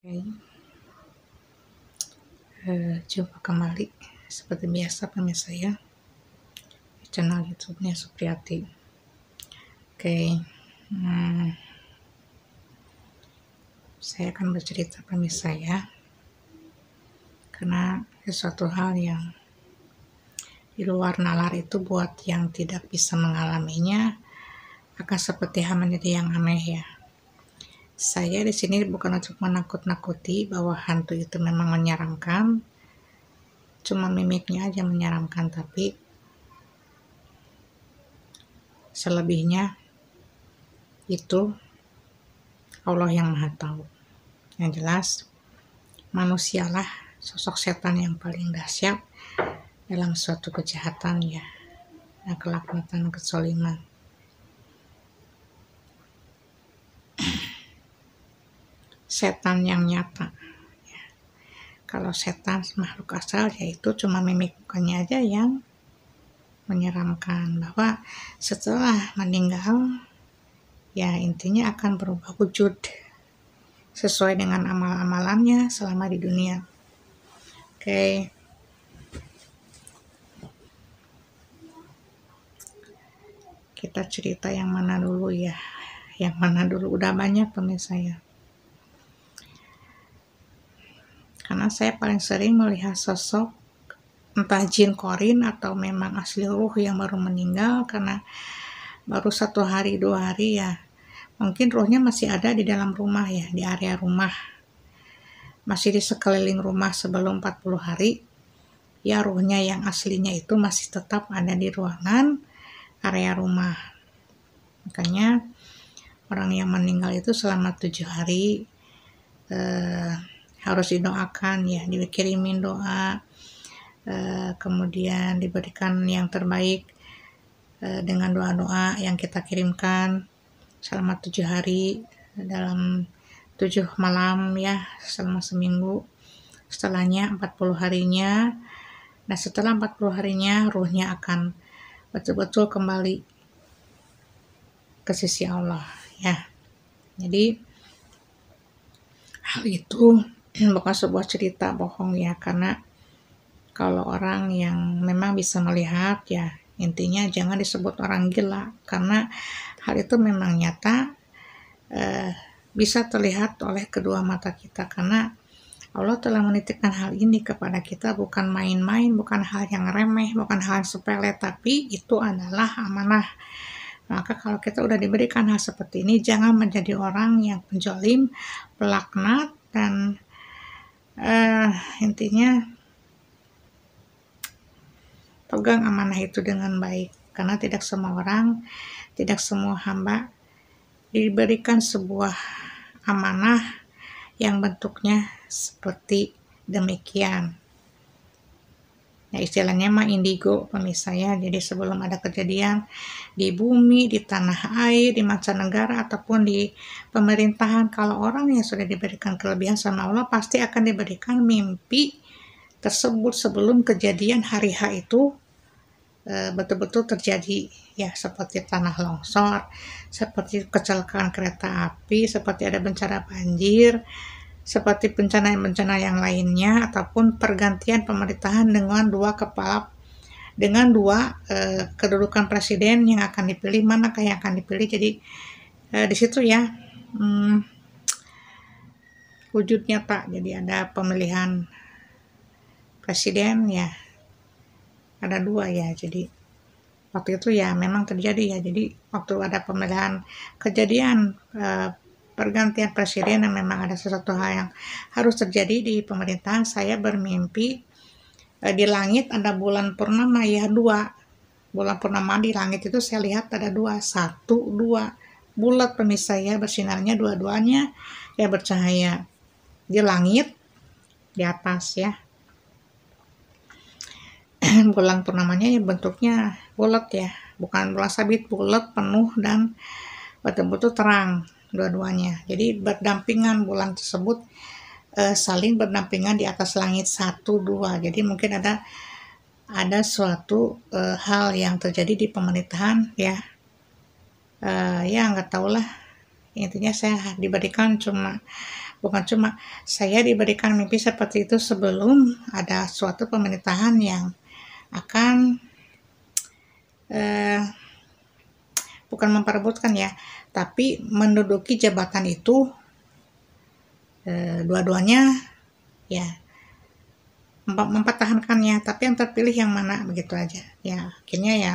Oke, jumpa kembali seperti biasa pemirsa ya di channel YouTube-nya Supriyati. Oke, saya akan bercerita pemirsa ya, karena sesuatu hal yang di luar nalar itu buat yang tidak bisa mengalaminya akan seperti hal menjadi yang aneh ya. Saya di sini bukan untuk menakut-nakuti bahwa hantu itu memang menyeramkan, cuma mimiknya aja menyeramkan, tapi selebihnya itu Allah yang Maha Tahu. Yang jelas, manusialah sosok setan yang paling dahsyat dalam suatu kejahatan ya, kelaknatan, kezaliman. Setan yang nyata. Ya. Kalau setan makhluk asal yaitu cuma mimik mukanya aja yang menyeramkan, bahwa setelah meninggal ya intinya akan berubah wujud sesuai dengan amal-amalannya selama di dunia. Oke. Kita cerita yang mana dulu ya? Yang mana dulu? Udah banyak pemirsa ya. Karena saya paling sering melihat sosok entah jin korin atau memang asli ruh yang baru meninggal, karena baru 1 hari 2 hari ya. Mungkin ruhnya masih ada di dalam rumah ya, di area rumah. Masih di sekeliling rumah sebelum 40 hari. Ya ruhnya yang aslinya itu masih tetap ada di ruangan area rumah. Makanya orang yang meninggal itu selama 7 hari harus didoakan ya, dikirimin doa, kemudian diberikan yang terbaik dengan doa-doa yang kita kirimkan selama 7 hari dalam 7 malam ya, selama seminggu. Setelahnya 40 harinya, nah setelah 40 harinya ruhnya akan betul-betul kembali ke sisi Allah ya. Jadi hal itu bukan sebuah cerita bohong ya, karena kalau orang yang memang bisa melihat ya, intinya jangan disebut orang gila, karena hal itu memang nyata, bisa terlihat oleh kedua mata kita, karena Allah telah menitipkan hal ini kepada kita bukan main-main, bukan hal yang remeh, bukan hal yang sepele, tapi itu adalah amanah. Maka kalau kita udah diberikan hal seperti ini, jangan menjadi orang yang penjolim, pelaknat, dan intinya pegang amanah itu dengan baik. Karena tidak semua orang, tidak semua hamba diberikan sebuah amanah yang bentuknya seperti demikian. Nah, istilahnya mah indigo pemirsa ya. Jadi sebelum ada kejadian di bumi, di tanah air, di mancanegara ataupun di pemerintahan, kalau orang yang sudah diberikan kelebihan sama Allah pasti akan diberikan mimpi tersebut sebelum kejadian hari H itu betul-betul terjadi ya, seperti tanah longsor, seperti kecelakaan kereta api, seperti ada bencana banjir, seperti bencana-bencana yang lainnya, ataupun pergantian pemerintahan dengan dua kedudukan presiden yang akan dipilih, manakah yang akan dipilih. Jadi di situ ya wujud nyata. Jadi ada pemilihan presiden ya, ada 2 ya. Jadi waktu itu ya memang terjadi ya. Jadi waktu ada pemilihan kejadian pergantian presiden dan memang ada sesuatu hal yang harus terjadi di pemerintahan, saya bermimpi di langit ada bulan purnama ya, 2 bulan purnama di langit itu saya lihat ada 2, 1, 2 bulat pemirsa ya, bersinarnya dua-duanya ya, bercahaya di langit di atas ya. Bulan purnamanya ya bentuknya bulat ya, bukan bulan sabit, bulat penuh dan betul-betul terang dua-duanya. Jadi berdampingan bulan tersebut, saling berdampingan di atas langit 1, 2. Jadi mungkin ada suatu hal yang terjadi di pemerintahan ya. Ya nggak tahulah, intinya saya diberikan cuma Bukan cuma saya diberikan mimpi seperti itu sebelum ada suatu pemerintahan yang akan bukan memperebutkan ya, tapi menduduki jabatan itu dua-duanya ya mempertahankannya, tapi yang terpilih yang mana, begitu aja ya. Akhirnya ya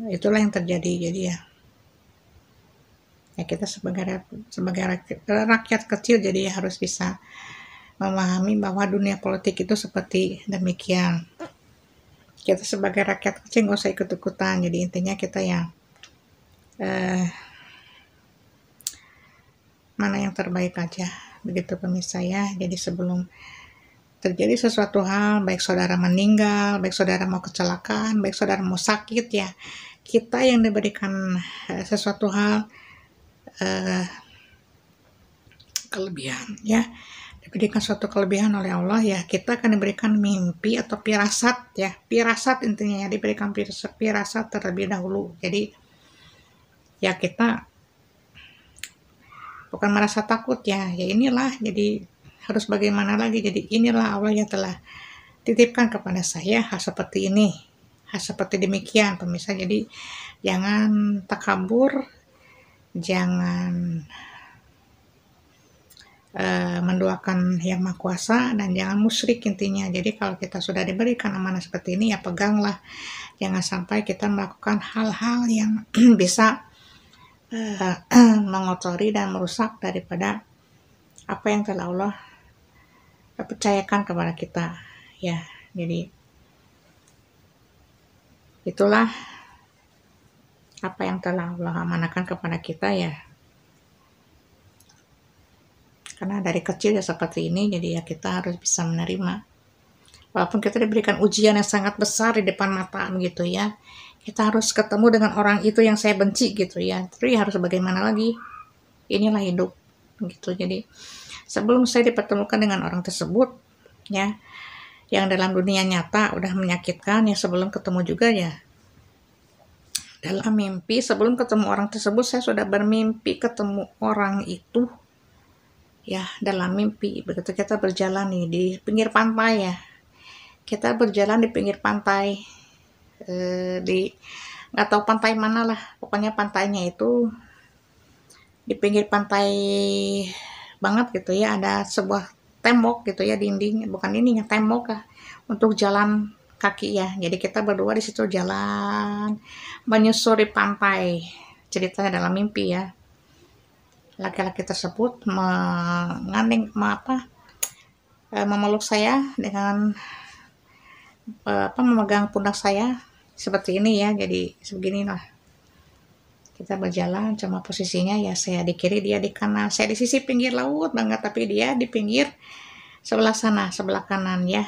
itulah yang terjadi. Jadi ya kita sebagai rakyat kecil jadi harus bisa memahami bahwa dunia politik itu seperti demikian. Kita sebagai rakyat kecil nggak usah ikut-ikutan. Jadi intinya kita yang mana yang terbaik aja, begitu pemirsa ya. Jadi sebelum terjadi sesuatu hal, baik saudara meninggal, baik saudara mau kecelakaan, baik saudara mau sakit ya, kita yang diberikan sesuatu hal kelebihan ya, diberikan suatu kelebihan oleh Allah ya, kita akan diberikan mimpi atau firasat ya, firasat intinya ya, diberikan firasat terlebih dahulu. Jadi ya kita bukan merasa takut ya inilah, jadi harus bagaimana lagi, jadi inilah Allah yang telah titipkan kepada saya hal seperti ini, hal seperti demikian pemirsa. Jadi jangan takabur, jangan menduakan yang Maha Kuasa, dan jangan musyrik intinya. Jadi kalau kita sudah diberikan amanah seperti ini ya peganglah, jangan sampai kita melakukan hal-hal yang bisa mengotori dan merusak daripada apa yang telah Allah percayakan kepada kita ya. Jadi itulah apa yang telah Allah amanahkan kepada kita ya, karena dari kecil ya seperti ini. Jadi ya kita harus bisa menerima, walaupun kita diberikan ujian yang sangat besar di depan mata gitu ya, kita harus ketemu dengan orang itu yang saya benci gitu ya, tapi harus bagaimana lagi, inilah hidup gitu. Jadi sebelum saya dipertemukan dengan orang tersebut ya, yang dalam dunia nyata udah menyakitkan ya, sebelum ketemu juga ya dalam mimpi, sebelum ketemu orang tersebut saya sudah bermimpi ketemu orang itu ya dalam mimpi. Begitu kita berjalan nih di pinggir pantai ya, kita berjalan di pinggir pantai, di nggak tahu pantai mana lah, pokoknya pantainya itu di pinggir pantai banget gitu ya, ada sebuah tembok gitu ya, dinding, bukan dinding ya, tembok lah untuk jalan kaki ya. Jadi kita berdua di situ jalan menyusuri pantai, ceritanya dalam mimpi ya. Laki-laki tersebut memeluk saya dengan memegang pundak saya seperti ini ya. Jadi sebeginilah kita berjalan, cuma posisinya ya saya di kiri, dia di kanan. Saya di sisi pinggir laut banget, tapi dia di pinggir sebelah sana, sebelah kanan ya,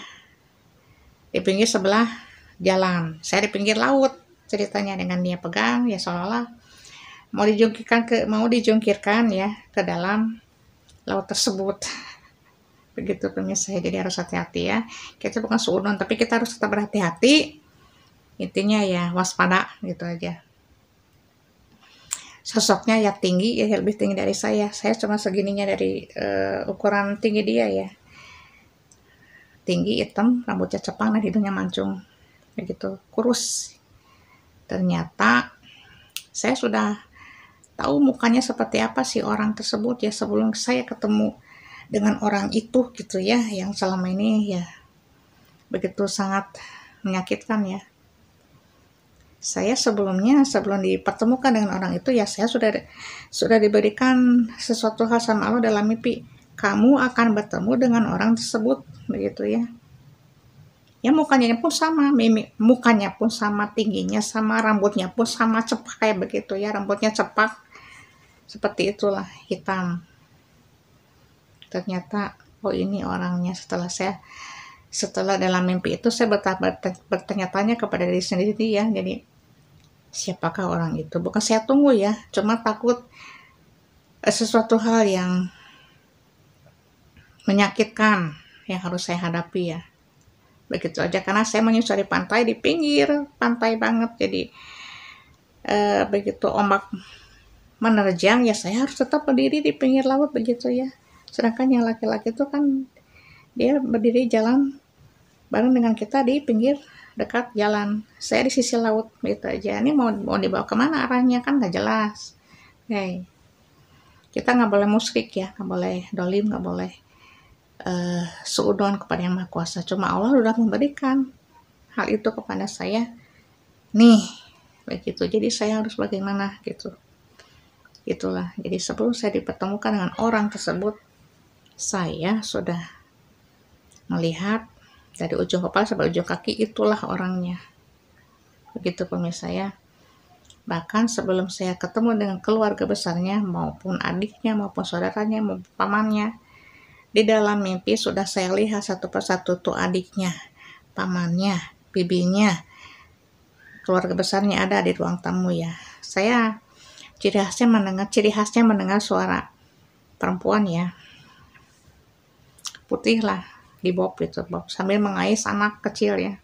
di pinggir sebelah jalan. Saya di pinggir laut ceritanya, dengan dia pegang ya, seolah-olah mau dijungkirkan ya ke dalam laut tersebut. Begitu pemirsa, jadi harus hati-hati ya. Kita bukan suudon, tapi kita harus tetap berhati-hati. Intinya ya waspada gitu aja. Sosoknya ya tinggi ya, lebih tinggi dari saya. Saya cuma segininya dari ukuran tinggi dia ya. Tinggi, hitam, rambutnya cepang dan hidungnya mancung. Begitu, kurus. Ternyata saya sudah tahu mukanya seperti apa sih orang tersebut ya, sebelum saya ketemu dengan orang itu gitu ya, yang selama ini ya begitu sangat menyakitkan ya. Saya sebelum dipertemukan dengan orang itu ya, saya sudah diberikan sesuatu hal sama Allah dalam mimpi, kamu akan bertemu dengan orang tersebut begitu ya. Ya mukanya pun sama, mukanya pun sama, tingginya sama, rambutnya pun sama, cepak kayak begitu ya, rambutnya cepak seperti itulah, hitam. Ternyata oh ini orangnya. Setelah dalam mimpi itu saya bertanya-tanya kepada diri sendiri ya, jadi siapakah orang itu? Bukan saya tunggu ya, cuma takut sesuatu hal yang menyakitkan yang harus saya hadapi ya. Begitu aja, karena saya menyusuri pantai di pinggir pantai banget. Jadi begitu ombak menerjang ya, saya harus tetap berdiri di pinggir laut begitu ya. Sedangkan yang laki-laki itu kan dia berdiri jalan bareng dengan kita di pinggir dekat jalan. Saya di sisi laut gitu aja. Ini mau dibawa kemana arahnya kan nggak jelas. Hey, kita nggak boleh musyrik ya, nggak boleh dolim, nggak boleh suudon kepada yang maha kuasa. Cuma Allah sudah memberikan hal itu kepada saya. Nih, begitu. Jadi saya harus bagaimana gitu. Itulah. Jadi sebelum saya dipertemukan dengan orang tersebut, saya sudah melihat dari ujung kepala sampai ujung kaki itulah orangnya. Begitu pemirsa ya. Bahkan sebelum saya ketemu dengan keluarga besarnya, maupun adiknya, maupun saudaranya, maupun pamannya, di dalam mimpi sudah saya lihat satu persatu tuh adiknya, pamannya, bibinya, keluarga besarnya ada di ruang tamu ya. Saya ciri khasnya mendengar suara perempuan ya, putih lah, di bob gitu, bob sambil mengais anak kecil ya.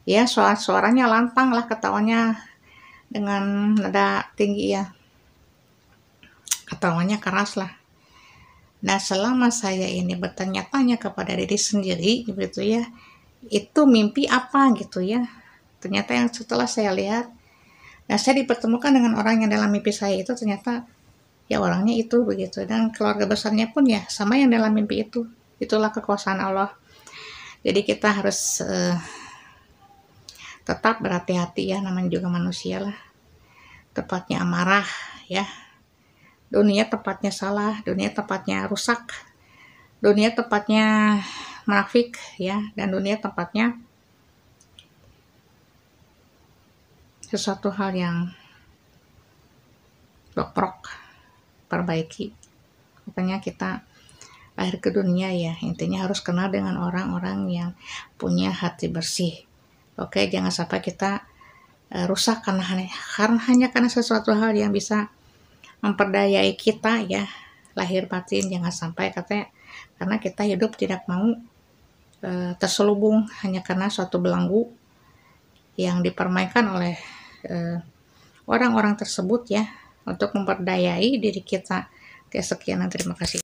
Ya suaranya lantang lah, ketawanya dengan nada tinggi ya, ketawanya keras lah. Nah, selama saya ini bertanya-tanya kepada diri sendiri gitu ya, itu mimpi apa gitu ya. Ternyata yang setelah saya lihat, nah saya dipertemukan dengan orang yang dalam mimpi saya itu ternyata ya orangnya itu begitu. Dan keluarga besarnya pun ya sama yang dalam mimpi itu. Itulah kekuasaan Allah. Jadi kita harus tetap berhati-hati ya, namanya juga manusia lah. Tepatnya amarah ya. Dunia tempatnya salah, dunia tempatnya rusak, dunia tempatnya munafik ya, dan dunia tempatnya sesuatu hal yang bokrok, perbaiki. Makanya kita lahir ke dunia ya, intinya harus kenal dengan orang-orang yang punya hati bersih. Oke, jangan sampai kita rusak hanya karena sesuatu hal yang bisa memperdayai kita ya, lahir batin. Jangan sampai karena kita hidup tidak mau terselubung hanya karena suatu belenggu yang dipermainkan oleh orang-orang tersebut ya, untuk memperdayai diri kita. Oke, sekian dan terima kasih.